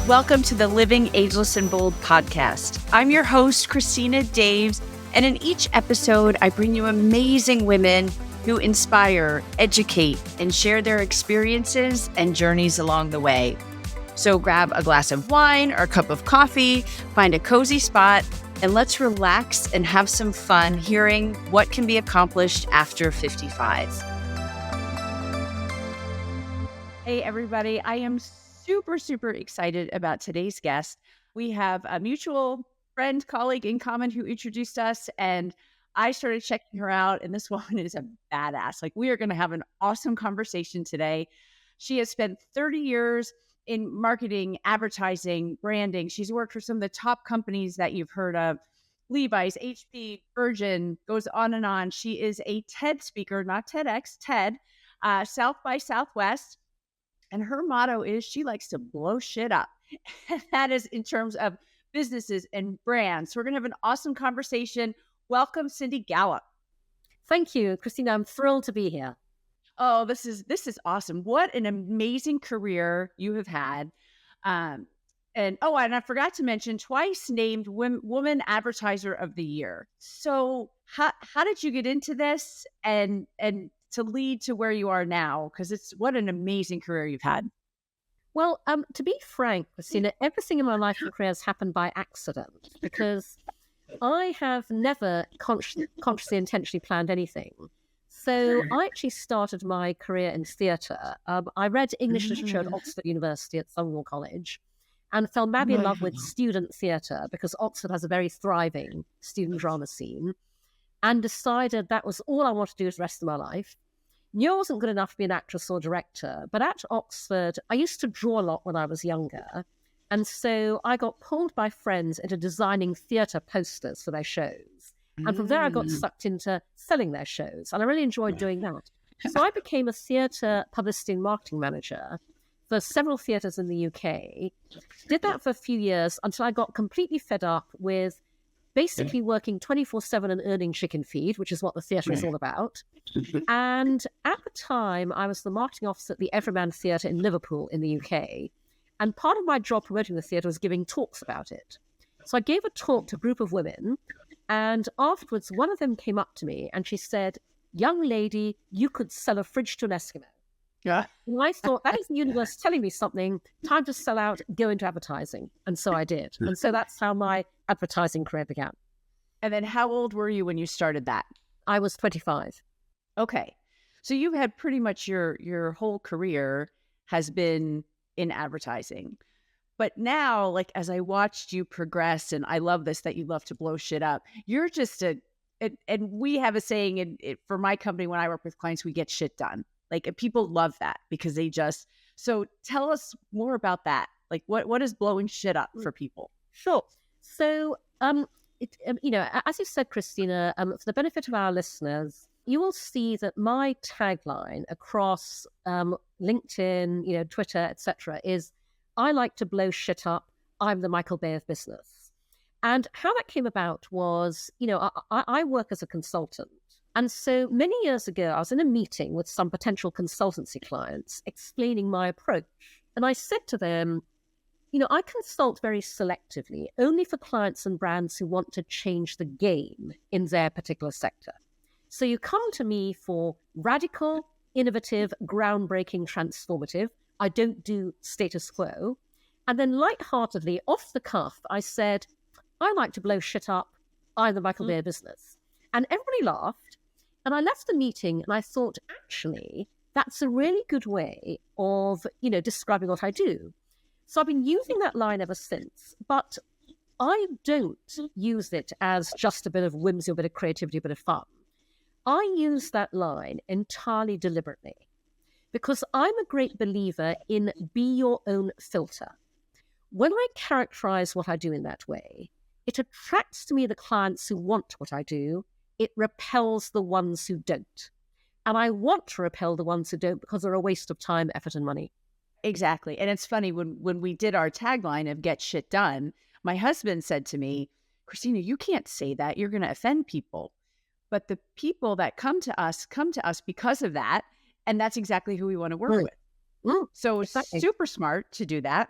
Welcome to the Living Ageless and Bold podcast. I'm your host, Christina Daves, and in each episode, I bring you amazing women who inspire, educate, and share their experiences and journeys along the way. So grab a glass of wine or a cup of coffee, find a cozy spot, and let's relax and have some fun hearing what can be accomplished after 55. Hey, everybody. I am super excited about today's guest. We have a mutual friend, colleague in common who introduced us, and I started checking her out, and this woman is a badass. Like, we are going to have an awesome conversation today. She has spent 30 years in marketing, advertising, branding. She's worked for some of the top companies that you've heard of, Levi's, HP, Virgin, goes on and on. She is a TED speaker, not TEDx, TED, South by Southwest. And her motto is she likes to blow shit up. And that is in terms of businesses and brands. So we're going to have an awesome conversation. Welcome, Cindy Gallop. Thank you, Christina. I'm thrilled to be here. Oh, this is awesome. What an amazing career you have had. And I forgot to mention, twice named Woman Advertiser of the Year. So how did you get into this and to lead to where you are now? Because what an amazing career you've had. Well, to be frank, Christina, everything in my life and career has happened by accident because I have never consciously, intentionally planned anything. So I actually started my career in theatre. I read English literature at Oxford University at Thomwell College and fell madly in love with student theatre because Oxford has a very thriving student drama scene, and decided that was all I wanted to do for the rest of my life. Knew I wasn't good enough to be an actress or director, but at Oxford, I used to draw a lot when I was younger. And so I got pulled by friends into designing theatre posters for their shows. And from there, I got sucked into selling their shows. And I really enjoyed doing that. So I became a theatre publicity and marketing manager for several theatres in the UK. Did that for a few years until I got completely fed up with basically working 24/7 and earning chicken feed, which is what the theatre is all about. And at the time, I was the marketing officer at the Everyman Theatre in Liverpool in the UK. And part of my job promoting the theatre was giving talks about it. So I gave a talk to a group of women, and afterwards, one of them came up to me and she said, "Young lady, you could sell a fridge to an Eskimo." Yeah. And I thought, that is the universe telling me something. Time to sell out, go into advertising. And so I did. And so that's how my advertising career began. And then how old were you when you started that? I was 25. Okay. So you've had pretty much your whole career has been in advertising. But now, like, as I watched you progress, and I love this, that you love to blow shit up, you're just and we have a saying for my company, when I work with clients, we get shit done. Like, people love that because so tell us more about that. Like, what is blowing shit up for people? Sure. So, as you said, Christina, for the benefit of our listeners, you will see that my tagline across LinkedIn, Twitter, etc., is "I like to blow shit up. I'm the Michael Bay of business." And how that came about was, I work as a consultant. And so many years ago, I was in a meeting with some potential consultancy clients explaining my approach. And I said to them, I consult very selectively, only for clients and brands who want to change the game in their particular sector. So you come to me for radical, innovative, groundbreaking, transformative. I don't do status quo. And then lightheartedly, off the cuff, I said, "I like to blow shit up. I'm the Michael Bay of business." And everybody laughed. And I left the meeting and I thought, actually, that's a really good way of, describing what I do. So I've been using that line ever since, but I don't use it as just a bit of whimsy, a bit of creativity, a bit of fun. I use that line entirely deliberately because I'm a great believer in be your own filter. When I characterize what I do in that way, it attracts to me the clients who want what I do. It repels the ones who don't. And I want to repel the ones who don't because they're a waste of time, effort, and money. Exactly. And it's funny, when we did our tagline of "Get Shit Done," my husband said to me, "Christina, you can't say that. You're going to offend people." But the people that come to us because of that. And that's exactly who we want to work with. So exactly. Super smart to do that.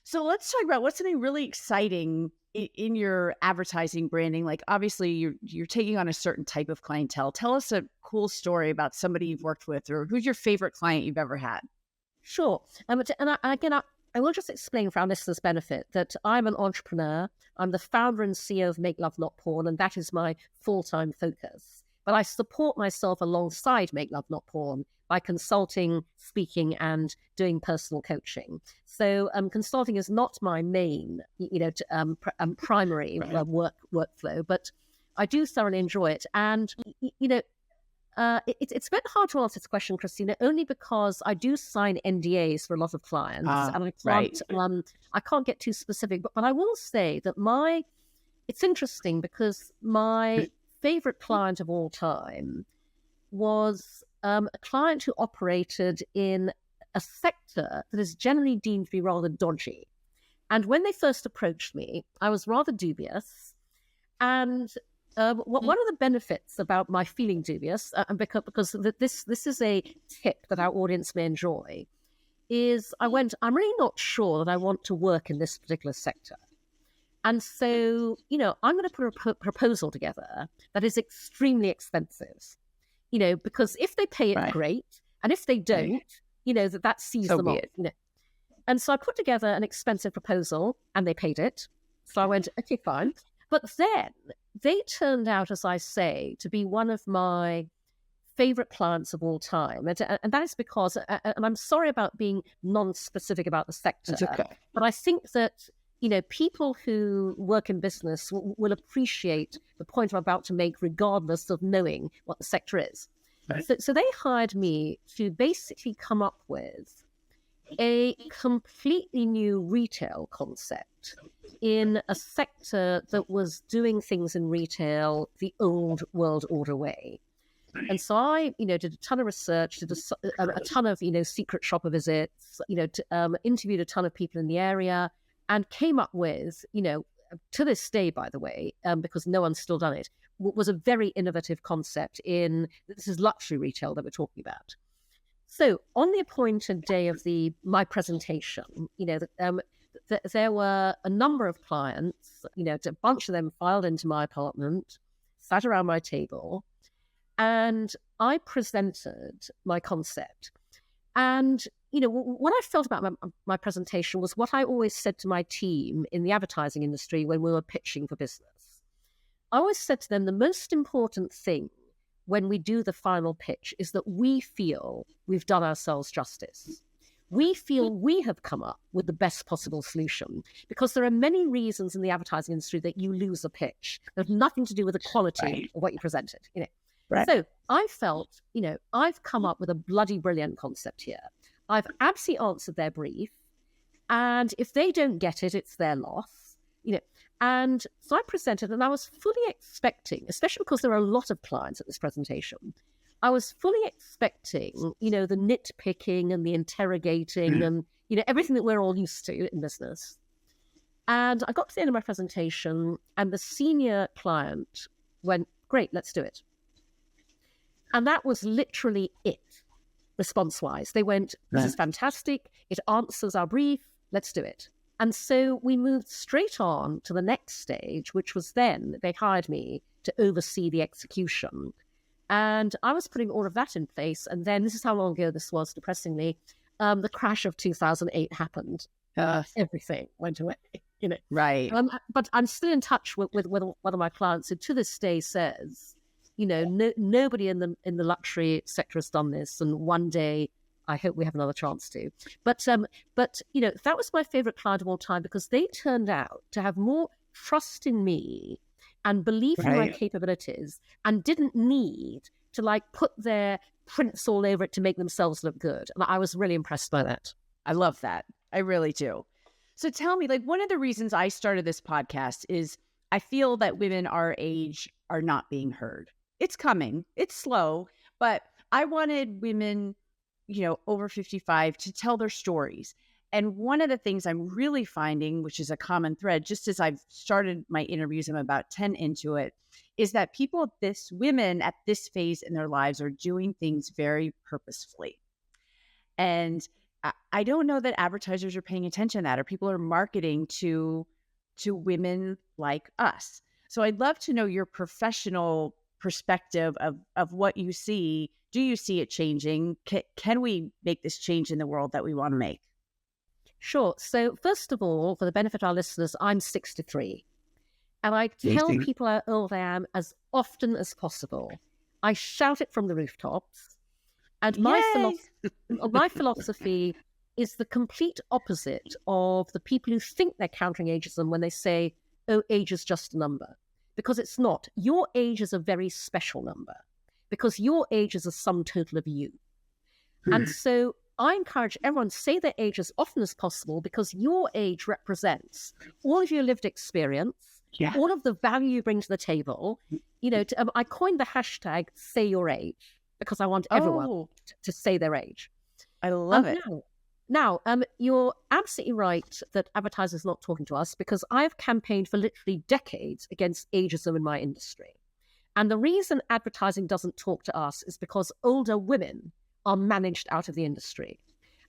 So let's talk about what's something really exciting in your advertising branding. Like obviously you're taking on a certain type of clientele. Tell us a cool story about somebody you've worked with or who's your favorite client you've ever had. Sure. I will just explain for our listeners' benefit that I'm an entrepreneur. I'm the founder and CEO of Make Love Not Porn, and that is my full-time focus. But I support myself alongside Make Love Not Porn by consulting, speaking, and doing personal coaching. So consulting is not my main, primary workflow, but I do thoroughly enjoy it. And, it's a bit hard to answer this question, Christina, only because I do sign NDAs for a lot of clients, and I can't get too specific. But I will say that it's interesting because my favorite client of all time was a client who operated in a sector that is generally deemed to be rather dodgy. And when they first approached me, I was rather dubious. And one of the benefits about my feeling dubious, because this is a tip that our audience may enjoy, is I'm really not sure that I want to work in this particular sector. And so, I'm going to put a proposal together that is extremely expensive, because if they pay it, great. And if they don't, that sees them off. And so I put together an expensive proposal and they paid it. So I went, okay, fine. But then they turned out, as I say, to be one of my favorite clients of all time. And that is because, and I'm sorry about being non-specific about the sector, but I think that, people who work in business will appreciate the point I'm about to make, regardless of knowing what the sector is. Right. So they hired me to basically come up with a completely new retail concept in a sector that was doing things in retail the old world order way. And so I, did a ton of research, did a ton of, secret shopper visits, interviewed a ton of people in the area and came up with, to this day, by the way, because no one's still done it, was a very innovative concept this is luxury retail that we're talking about. So on the appointed day of my presentation, there were a number of clients, a bunch of them filed into my apartment, sat around my table, and I presented my concept. And, what I felt about my presentation was what I always said to my team in the advertising industry when we were pitching for business. I always said to them, the most important thing when we do the final pitch is that we feel we've done ourselves justice. We feel we have come up with the best possible solution, because there are many reasons in the advertising industry that you lose a pitch. There's nothing to do with the quality of what you presented. Right. So I felt, I've come up with a bloody brilliant concept here. I've absolutely answered their brief. And if they don't get it, it's their loss. And so I presented, and I was fully expecting, especially because there are a lot of clients at this presentation, I was fully expecting, the nitpicking and the interrogating and, everything that we're all used to in business. And I got to the end of my presentation and the senior client went, great, let's do it. And that was literally it, response-wise. They went, this is fantastic. It answers our brief. Let's do it. And so we moved straight on to the next stage, which was then they hired me to oversee the execution. And I was putting all of that in place. And then this is how long ago this was, depressingly. The crash of 2008 happened. Everything went away, Right. But I'm still in touch with one of my clients who to this day says, nobody in the luxury sector has done this. And one day, I hope we have another chance to. But that was my favorite client of all time, because they turned out to have more trust in me and belief in my capabilities, and didn't need to put their prints all over it to make themselves look good. And I was really impressed by that. I love that. I really do. So tell me, one of the reasons I started this podcast is I feel that women our age are not being heard. It's coming. It's slow, but I wanted women over 55 to tell their stories. And one of the things I'm really finding, which is a common thread, just as I've started my interviews, I'm about 10 into it, is that women at this phase in their lives are doing things very purposefully. And I don't know that advertisers are paying attention to that, or people are marketing to women like us. So I'd love to know your professional perspective of what you see. Do you see it changing? Can we make this change in the world that we want to make? Sure. So first of all, for the benefit of our listeners, I'm 63. And I tell Amazing. people how old I am as often as possible. I shout it from the rooftops. And Yay! my philosophy is the complete opposite of the people who think they're countering ageism when they say, oh, age is just a number. Because it's not. Your age is a very special number. Because your age is a sum total of you. And so I encourage everyone to say their age as often as possible, because your age represents all of your lived experience, Yeah. all of the value you bring to the table. I coined the hashtag say your age because I want everyone to say their age. I love it. Now, you're absolutely right that advertisers are not talking to us, because I've campaigned for literally decades against ageism in my industry. And the reason advertising doesn't talk to us is because older women are managed out of the industry.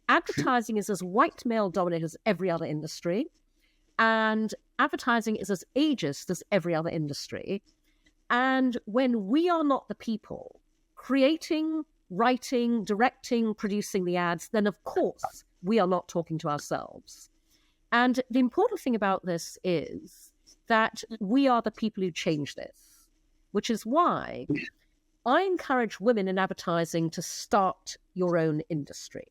Advertising is as white male dominated as every other industry, and advertising is as ageist as every other industry. And when we are not the people creating, writing, directing, producing the ads, then of course we are not talking to ourselves. And the important thing about this is that we are the people who change this, which is why I encourage women in advertising to start your own industry.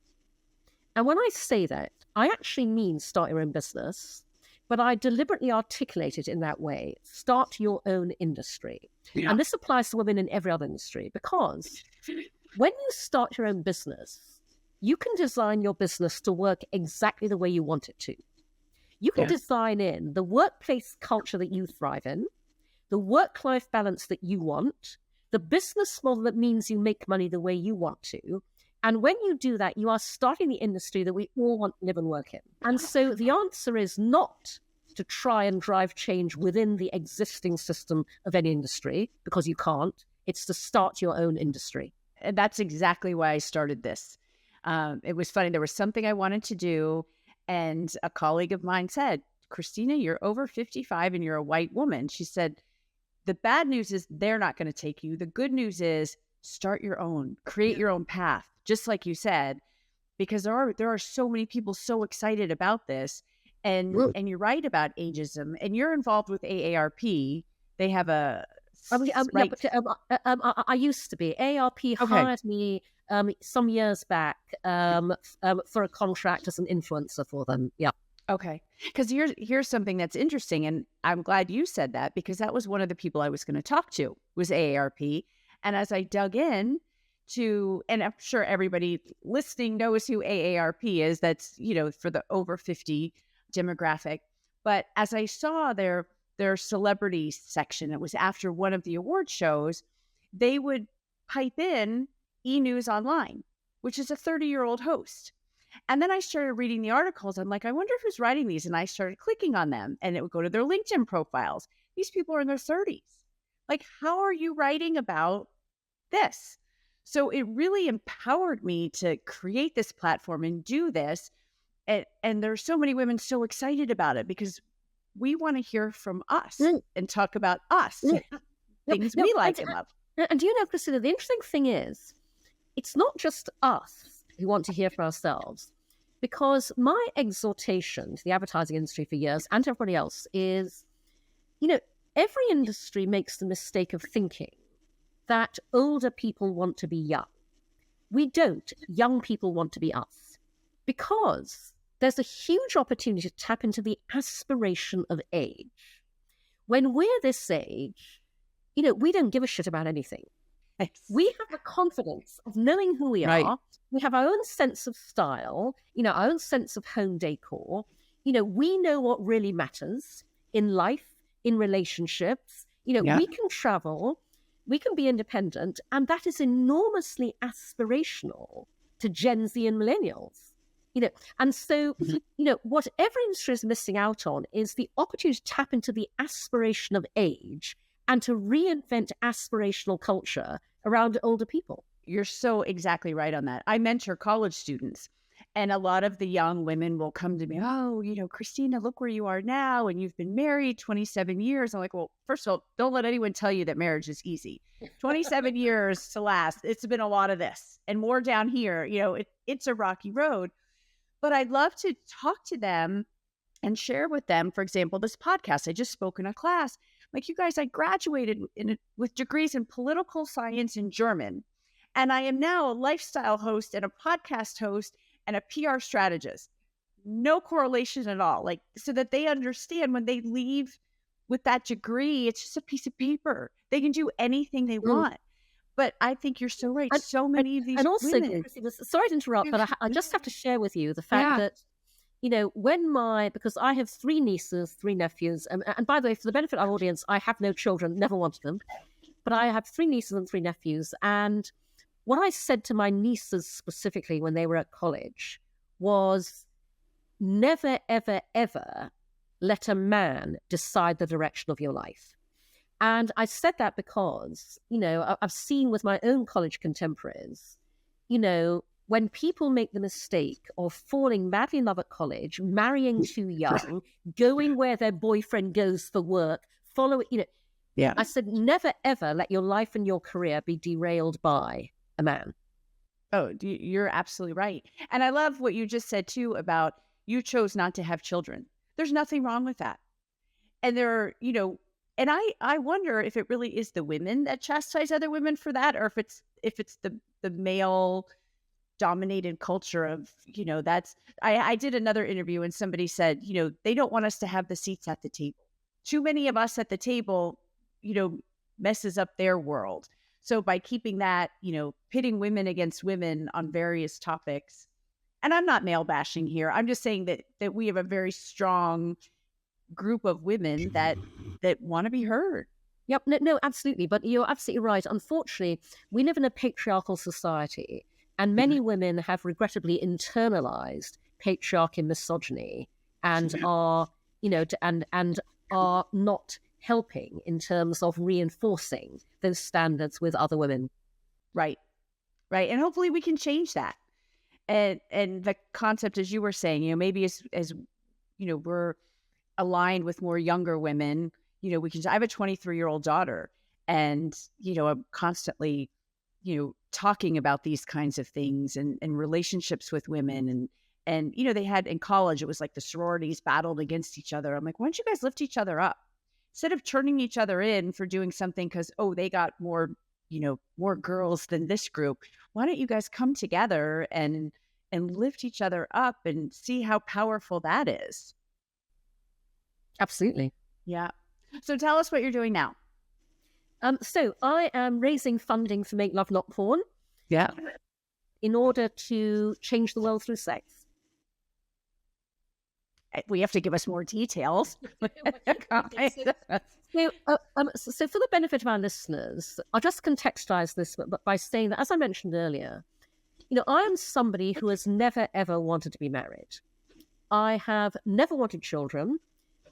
And when I say that, I actually mean start your own business, but I deliberately articulate it in that way. Start your own industry. Yeah. And this applies to women in every other industry, because when you start your own business, you can design your business to work exactly the way you want it to. You can design in the workplace culture that you thrive in, the work-life balance that you want, the business model that means you make money the way you want to. And when you do that, you are starting the industry that we all want to live and work in. And so the answer is not to try and drive change within the existing system of any industry, because you can't. It's to start your own industry. And that's exactly why I started this. It was funny. There was something I wanted to do, and a colleague of mine said, Christina, you're over 55 and you're a white woman. She said, the bad news is they're not going to take you. The good news is start your own, create your own path, just like you said, because there are so many people so excited about this. And you're right about ageism, and you're involved with AARP. They have a I used to be. AARP hired me some years back for a contract as an influencer for them. Yeah. Okay. Because here's something that's interesting, and I'm glad you said that, because that was one of the people I was going to talk to, was AARP. And as I dug in and I'm sure everybody listening knows who AARP is, that's, for the over 50 demographic. But as I saw their celebrity section, it was after one of the award shows, they would pipe in E! News Online, which is a 30-year-old host. And then I started reading the articles. I'm like, I wonder who's writing these. And I started clicking on them, and it would go to their LinkedIn profiles. These people are in their 30s. Like, how are you writing about this? So it really empowered me to create this platform and do this. And there's so many women so excited about it, because we want to hear from us and talk about us, things we like and love. And do you know, Christina, the interesting thing is, it's not just us who want to hear from ourselves, because my exhortation to the advertising industry for years, and to everybody else, is, every industry makes the mistake of thinking that older people want to be young. We don't. Young people want to be us, because there's a huge opportunity to tap into the aspiration of age. When we're this age, we don't give a shit about anything. Nice. We have the confidence of knowing who we are. We have our own sense of style, our own sense of home decor. We know what really matters in life, in relationships. We can travel, we can be independent, and that is enormously aspirational to Gen Z and millennials. And so, what every industry is missing out on is the opportunity to tap into the aspiration of age and to reinvent aspirational culture around older people. You're so exactly right on that. I mentor college students, And a lot of the young women will come to me, oh, Christina, look where you are now. And you've been married 27 years. I'm like, well, first of all, don't let anyone tell you that marriage is easy. 27 years to last. It's been a lot of this and more down here. It's a rocky road. But I'd love to talk to them and share with them, for example, this podcast. I just spoke in a class. Like, you guys, I graduated with degrees in political science and German. And I am now a lifestyle host and a podcast host and a PR strategist. No correlation at all. Like, so that they understand when they leave with that degree, it's just a piece of paper. They can do anything they want. But I think you're so right. So many of these and also, women. Christina, sorry to interrupt, but I just have to share with you the fact that, because I have 3 nieces, 3 nephews, and by the way, for the benefit of our audience, I have no children, never wanted them, but I have 3 nieces and 3 nephews, and what I said to my nieces specifically when they were at college was, never, ever, ever let a man decide the direction of your life. And I said that because, I've seen with my own college contemporaries, when people make the mistake of falling madly in love at college, marrying too young, going where their boyfriend goes for work, I said, never, ever let your life and your career be derailed by a man. Oh, you're absolutely right. And I love what you just said too about you chose not to have children. There's nothing wrong with that. And and I wonder if it really is the women that chastise other women for that, or if it's the male dominated culture of, I did another interview and somebody said, they don't want us to have the seats at the table. Too many of us at the table, messes up their world. So by keeping that, pitting women against women on various topics, and I'm not male bashing here, I'm just saying that we have a very strong group of women that want to be heard. Yep, no, absolutely. But you're absolutely right. Unfortunately, we live in a patriarchal society, and many women have regrettably internalized patriarchy and misogyny, and are, and are not helping in terms of reinforcing those standards with other women. Right. And hopefully we can change that. And the concept, as you were saying, maybe as we're aligned with more younger women, we can. I have a 23-year-old daughter, and I'm constantly, talking about these kinds of things and relationships with women, and they had in college, it was like the sororities battled against each other. I'm like, why don't you guys lift each other up instead of turning each other in for doing something because they got more girls than this group? Why don't you guys come together and lift each other up and see how powerful that is? Absolutely. Yeah. So tell us what you're doing now. So I am raising funding for Make Love Not Porn. Yeah. In order to change the world through sex. We have to give us more details. So for the benefit of our listeners, I'll just contextualize this by saying that, as I mentioned earlier, I am somebody who has never, ever wanted to be married. I have never wanted children.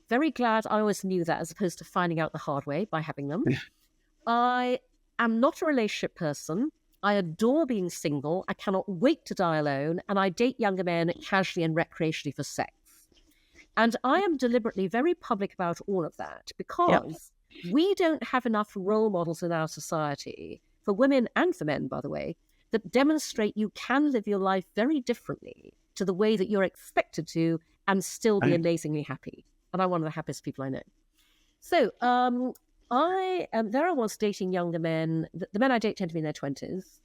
Very glad I always knew that, as opposed to finding out the hard way by having them. I am not a relationship person. I adore being single. I cannot wait to die alone. And I date younger men casually and recreationally for sex. And I am deliberately very public about all of that because we don't have enough role models in our society, for women and for men, by the way, that demonstrate you can live your life very differently to the way that you're expected to and still be amazingly happy. And I'm one of the happiest people I know. So there I was dating younger men. The men I date tend to be in their 20s.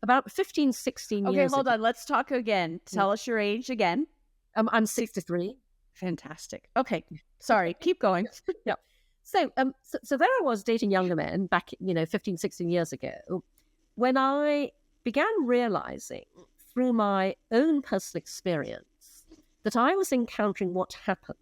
About 15, 16 years Okay, hold on. Let's talk again. Tell us your age again. I'm 63. Fantastic. Okay. Sorry. Keep going. Yeah. So there I was dating younger men back, 15, 16 years ago, when I began realizing through my own personal experience that I was encountering what happens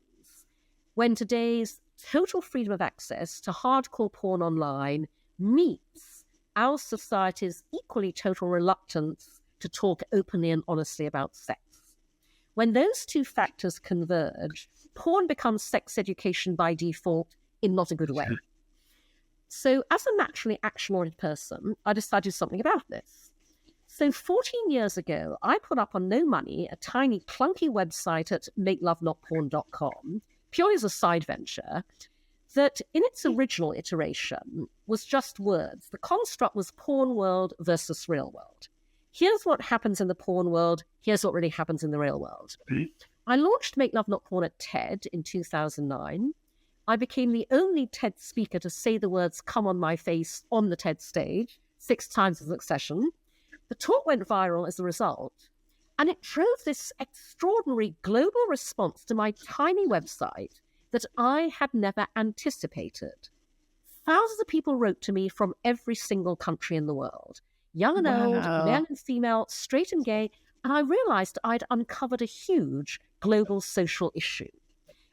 when today's total freedom of access to hardcore porn online meets our society's equally total reluctance to talk openly and honestly about sex. When those two factors converge, porn becomes sex education by default in not a good way. So as a naturally action-oriented person, I decided to do something about this. So 14 years ago, I put up on no money a tiny clunky website at makelovenotporn.com, purely as a side venture, that in its original iteration was just words. The construct was porn world versus real world. Here's what happens in the porn world. Here's what really happens in the real world. I launched Make Love Not Porn at TED in 2009. I became the only TED speaker to say the words "come on my face" on the TED stage 6 times in succession. The talk went viral as a result, and it drove this extraordinary global response to my tiny website that I had never anticipated. Thousands of people wrote to me from every single country in the world, young and old, male and female, straight and gay, and I realized I'd uncovered a huge global social issue.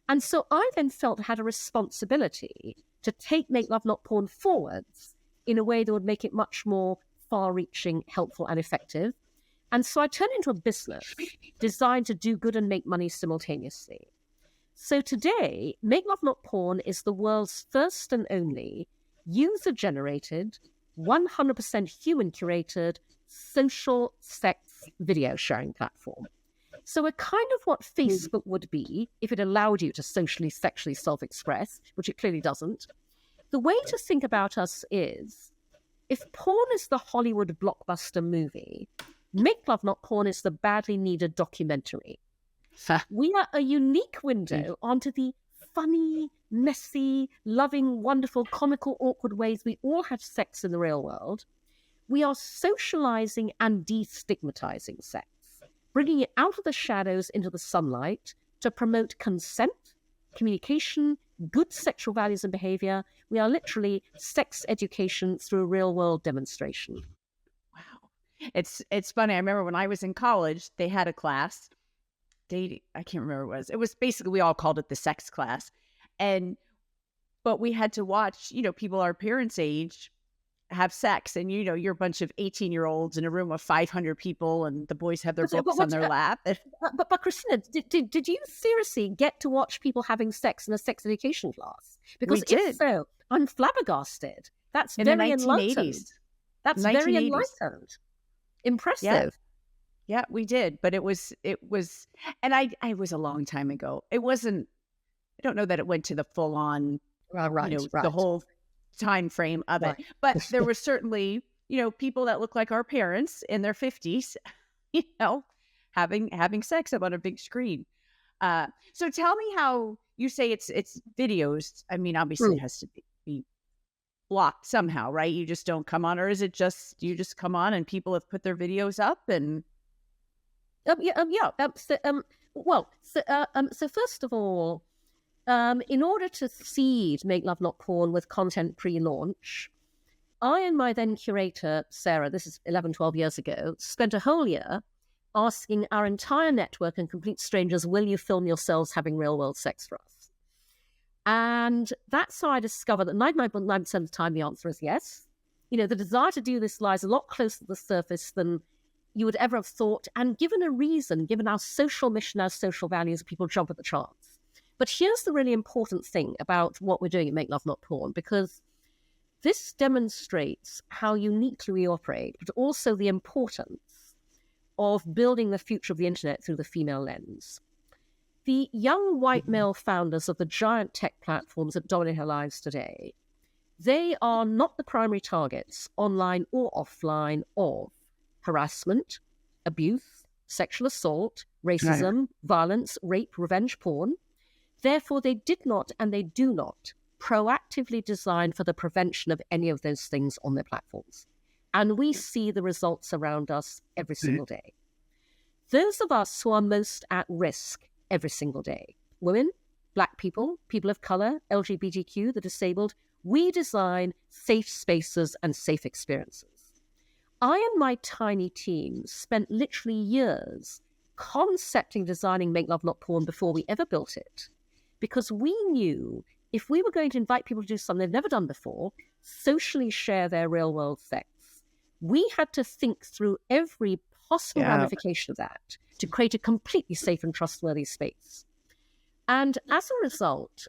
And so I then felt I had a responsibility to take Make Love Not Porn forwards in a way that would make it much more far-reaching, helpful, and effective. And so I turned it into a business designed to do good and make money simultaneously. So today, Make Love Not Porn is the world's first and only user-generated, 100% human-curated social sex video sharing platform. So we're kind of what Facebook would be if it allowed you to socially, sexually self-express, which it clearly doesn't. The way to think about us is, if porn is the Hollywood blockbuster movie, Make Love Not Porn is the badly needed documentary. We are a unique window onto the funny, messy, loving, wonderful, comical, awkward ways we all have sex in the real world. We are socializing and destigmatizing sex, bringing it out of the shadows into the sunlight to promote consent, communication, good sexual values and behavior. We are literally sex education through a real-world demonstration. Wow. It's funny. I remember when I was in college, they had a class, dating, I can't remember what it was. It was basically, we all called it the sex class. But we had to watch, people our parents' age have sex, and you're a bunch of 18-year-olds in a room of 500 people, and the boys have their books on their lap. But Christina, did you seriously get to watch people having sex in a sex education class? Because if so, I'm flabbergasted. That's in very the 1980s. enlightened. That's very enlightened. Impressive. Yeah, we did, but it was, and I was a long time ago. It wasn't. I don't know that it went to the full on, the whole time frame of it, but there was certainly, people that look like our parents in their 50s, having sex up on a big screen. So tell me how you say it's videos. I mean, obviously it has to be blocked somehow, right? You just don't come on, or is it just you just come on and people have put their videos up and? So first of all, in order to seed Make Love Not Porn with content pre-launch, I and my then curator, Sarah, this is 11, 12 years ago, spent a whole year asking our entire network and complete strangers, will you film yourselves having real-world sex for us? And that's how I discovered that 99.9% of the time the answer is yes. The desire to do this lies a lot closer to the surface than you would ever have thought. And given a reason, given our social mission, our social values, people jump at the chance. But here's the really important thing about what we're doing at Make Love Not Porn, because this demonstrates how uniquely we operate, but also the importance of building the future of the internet through the female lens. The young white male founders of the giant tech platforms that dominate our lives today, they are not the primary targets, online or offline, of harassment, abuse, sexual assault, racism, violence, rape, revenge porn. Therefore, they did not and they do not proactively design for the prevention of any of those things on their platforms. And we see the results around us every single day. Those of us who are most at risk every single day, women, Black people, people of color, LGBTQ, the disabled, we design safe spaces and safe experiences. I and my tiny team spent literally years concepting, designing Make Love Not Porn before we ever built it, because we knew if we were going to invite people to do something they've never done before, socially share their real world sex, we had to think through every possible ramification of that to create a completely safe and trustworthy space. And as a result,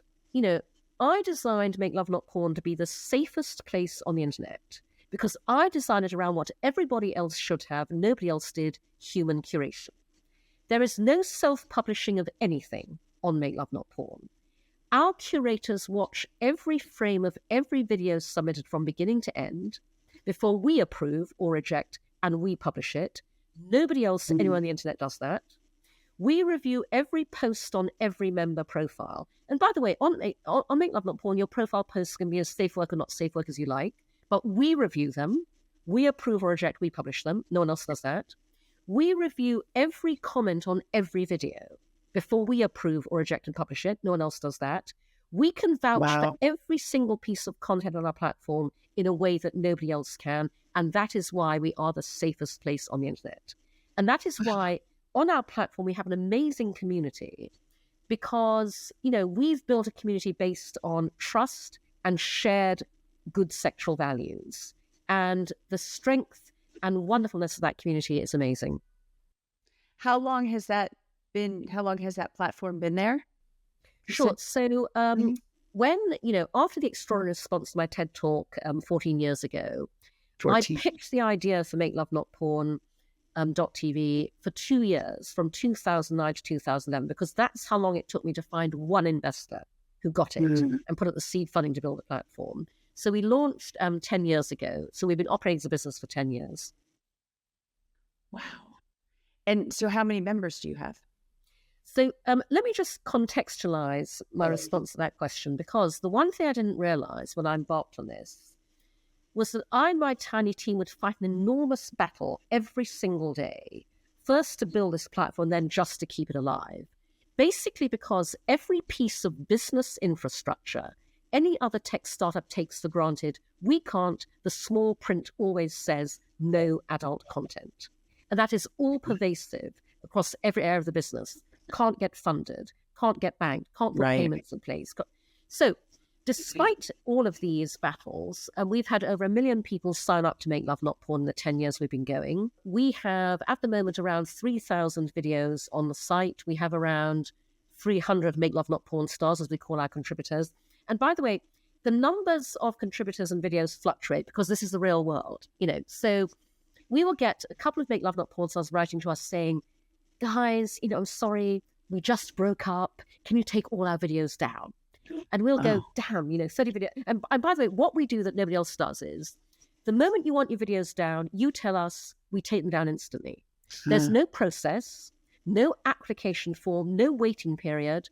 I designed Make Love Not Porn to be the safest place on the internet, because I designed it around what everybody else should have, nobody else did, human curation. There is no self-publishing of anything on Make Love Not Porn. Our curators watch every frame of every video submitted from beginning to end before we approve or reject, and we publish it. Nobody else anywhere on the internet does that. We review every post on every member profile. And by the way, on Make Love Not Porn, your profile posts can be as safe work or not safe work as you like, but we review them. We approve or reject, we publish them. No one else does that. We review every comment on every video before we approve or reject and publish it. No one else does that. We can vouch for every single piece of content on our platform in a way that nobody else can. And that is why we are the safest place on the internet. And that is why on our platform, we have an amazing community because, we've built a community based on trust and shared good sexual values. And the strength and wonderfulness of that community is amazing. How long has that platform been there? Sure. So when, after the extraordinary response to my TED Talk 14 years ago, I pitched the idea for Make Love Not Porn .tv for 2 years, from 2009 to 2011, because that's how long it took me to find one investor who got it and put up the seed funding to build the platform. So we launched 10 years ago. So we've been operating as a business for 10 years. Wow. And so how many members do you have? So let me just contextualize my response to that question, because the one thing I didn't realize when I embarked on this was that I and my tiny team would fight an enormous battle every single day, first to build this platform, then just to keep it alive. Basically because every piece of business infrastructure any other tech startup takes for granted, we can't. The small print always says no adult content. And that is all pervasive across every area of the business. Can't get funded, can't get banked, can't put payments in place. So despite all of these battles, we've had over 1 million people sign up to Make Love Not Porn in the 10 years we've been going. We have, at the moment, around 3,000 videos on the site. We have around 300 Make Love Not Porn stars, as we call our contributors. And by the way, the numbers of contributors and videos fluctuate because this is the real world, So we will get a couple of Make Love Not Porn stars writing to us saying, guys, I'm sorry, we just broke up. Can you take all our videos down? And we'll go, damn, 30 videos. And by the way, what we do that nobody else does is the moment you want your videos down, you tell us, we take them down instantly. There's no process, no application form, no waiting period.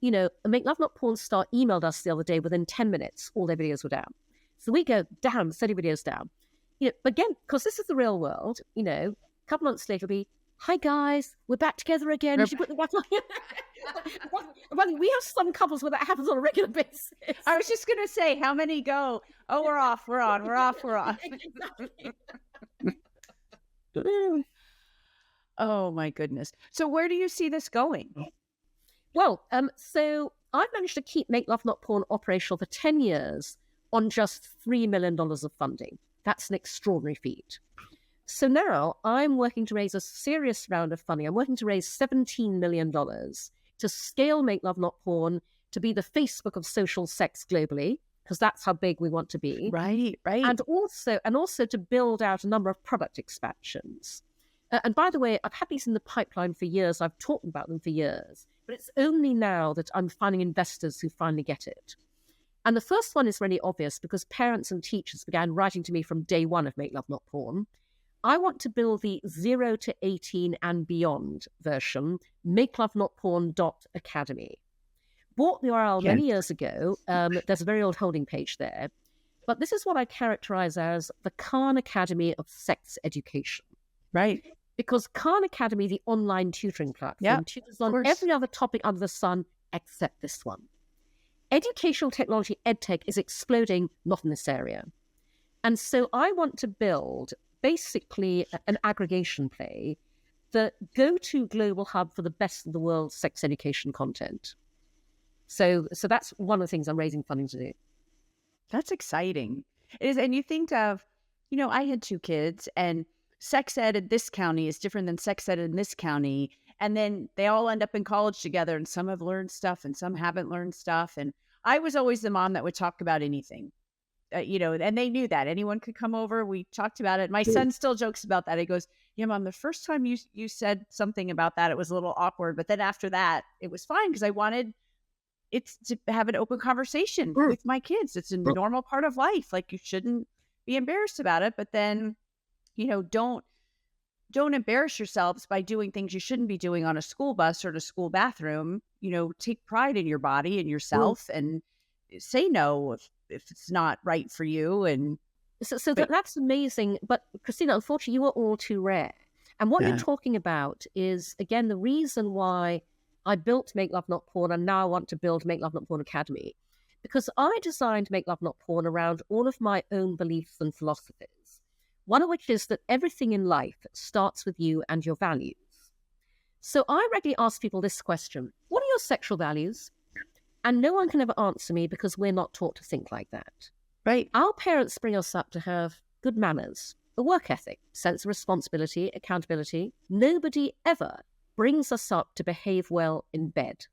A Make Love Not Porn star emailed us the other day, within 10 minutes, all their videos were down. So we go, damn, 30 videos down. But again, because this is the real world, a couple months later, it'll be, hi guys, we're back together again. You should put the back on. We have some couples where that happens on a regular basis. I was just going to say, how many go, oh, we're off, we're on, we're off, we're on. Oh my goodness. So where do you see this going? Well, so I've managed to keep Make Love Not Porn operational for 10 years on just $3 million of funding. That's an extraordinary feat. So now I'm working to raise a serious round of funding. I'm working to raise $17 million to scale Make Love Not Porn to be the Facebook of social sex globally, because that's how big we want to be. Right. And also to build out a number of product expansions. And by the way, I've had these in the pipeline for years. I've talked about them for years. But it's only now that I'm finding investors who finally get it. And the first one is really obvious because parents and teachers began writing to me from day one of Make Love Not Porn. I want to build the 0 to 18 and beyond version, makelovenotporn.academy. Bought the URL many years ago. There's a very old holding page there. But this is what I characterize as the Khan Academy of sex education. Right. Because Khan Academy, the online tutoring platform, tutors on every other topic under the sun except this one. Educational technology, edtech, is exploding, not in this area. And so I want to build basically an aggregation play, the go-to global hub for the best of the world's sex education content. So that's one of the things I'm raising funding to do. That's exciting. It is, and you think of, I had 2 kids, and sex ed in this county is different than sex ed in this county. And then they all end up in college together, and some have learned stuff and some haven't learned stuff. And I was always the mom that would talk about anything. and they knew that anyone could come over. We talked about it. My Mm. son still jokes about that. He goes, "Yeah, Mom, the first time you said something about that, it was a little awkward, but then after that, it was fine because I wanted it to have an open conversation Mm. with my kids. It's a normal part of life. Like, you shouldn't be embarrassed about it, but then, don't embarrass yourselves by doing things you shouldn't be doing on a school bus or in a school bathroom. Take pride in your body and Mm. yourself, and say no if it's not right for you." And So but that's amazing. But Christina, unfortunately, you are all too rare. And what you're yeah, talking about is, again, the reason why I built Make Love Not Porn and now I want to build Make Love Not Porn Academy. Because I designed Make Love Not Porn around all of my own beliefs and philosophies. One of which is that everything in life starts with you and your values. So I regularly ask people this question: what are your sexual values? And no one can ever answer me because we're not taught to think like that. right, Our parents bring us up to have good manners, a work ethic, sense of responsibility, accountability. Nobody ever brings us up to behave well in bed.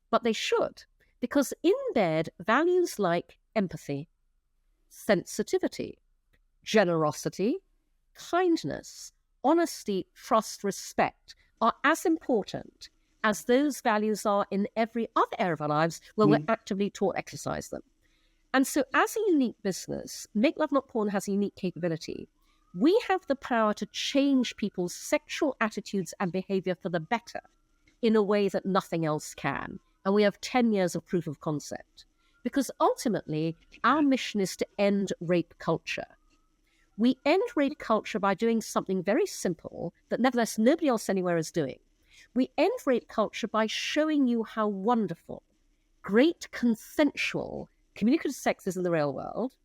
But they should, because in bed, values like empathy, sensitivity, generosity, kindness, honesty, trust, respect are as important as those values are in every other area of our lives where we're actively taught to exercise them. And so as a unique business, Make Love Not Porn has a unique capability. We have the power to change people's sexual attitudes and behavior for the better in a way that nothing else can. And we have 10 years of proof of concept. Because ultimately, our mission is to end rape culture. We end rape culture by doing something very simple that nevertheless nobody else anywhere is doing. We end rape culture by showing you how wonderful, great, consensual, communicative sex is in the real world.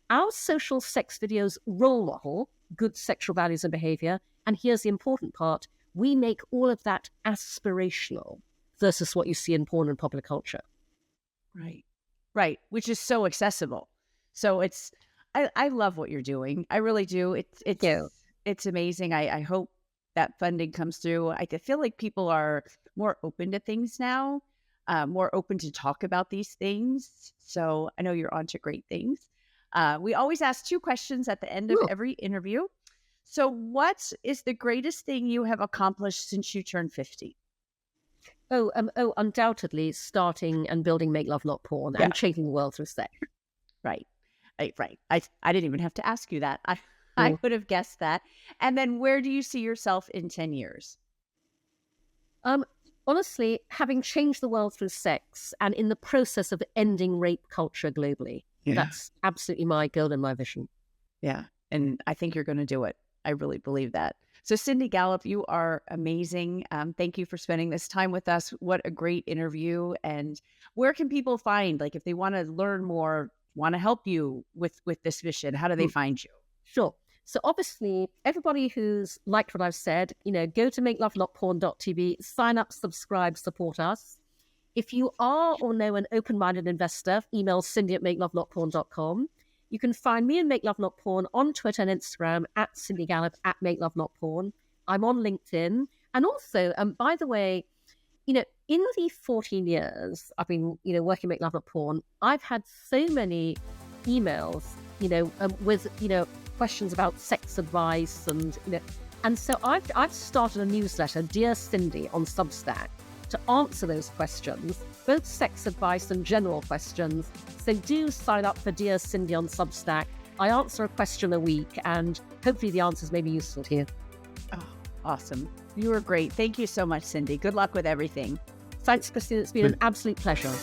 Our social sex videos role model good sexual values and behavior. And here's the important part: we make all of that aspirational versus what you see in porn and popular culture. right, right, which is so accessible. So I love what you're doing. I really do. Yeah. It's amazing. I hope that funding comes through. I feel like people are more open to things now, more open to talk about these things. So I know you're onto great things. We always ask 2 questions at the end of Ooh. every interview. So what is the greatest thing you have accomplished since you turned 50? Undoubtedly starting and building Make Love Not Porn Yeah, and changing the world through sex. right. Right. I didn't even have to ask you that. I Mm. would have guessed that. And then where do you see yourself in 10 years? Um, Honestly, having changed the world through sex and in the process of ending rape culture globally, Yeah. that's absolutely my goal and my vision. Yeah. And I think you're going to do it. I really believe that. So, Cindy Gallop, you are amazing. Thank you for spending this time with us. What a great interview. And where can people find, like, if they want to learn more, want to help you with this mission, how do they find you? Sure. So obviously, everybody who's liked what I've said, go to makelovenotporn.tv, sign up, subscribe, support us. If you are or know an open-minded investor, email cindy@makelovenotporn.com. You can find me and Make Love Not Porn on Twitter and Instagram at Cindy Gallop at Make Love Not Porn. I'm on LinkedIn. And also, by the way, in the 14 years I've been, working Make Love Not Porn, I've had so many emails, with, questions about sex advice and so I've started a newsletter, Dear Cindy, on Substack to answer those questions, both sex advice and general questions. So do sign up for Dear Cindy on Substack. I answer a question a week and hopefully the answers may be useful to you. Oh, awesome. You were great. Thank you so much, Cindy. Good luck with everything. Thanks, Christine. It's been an absolute pleasure.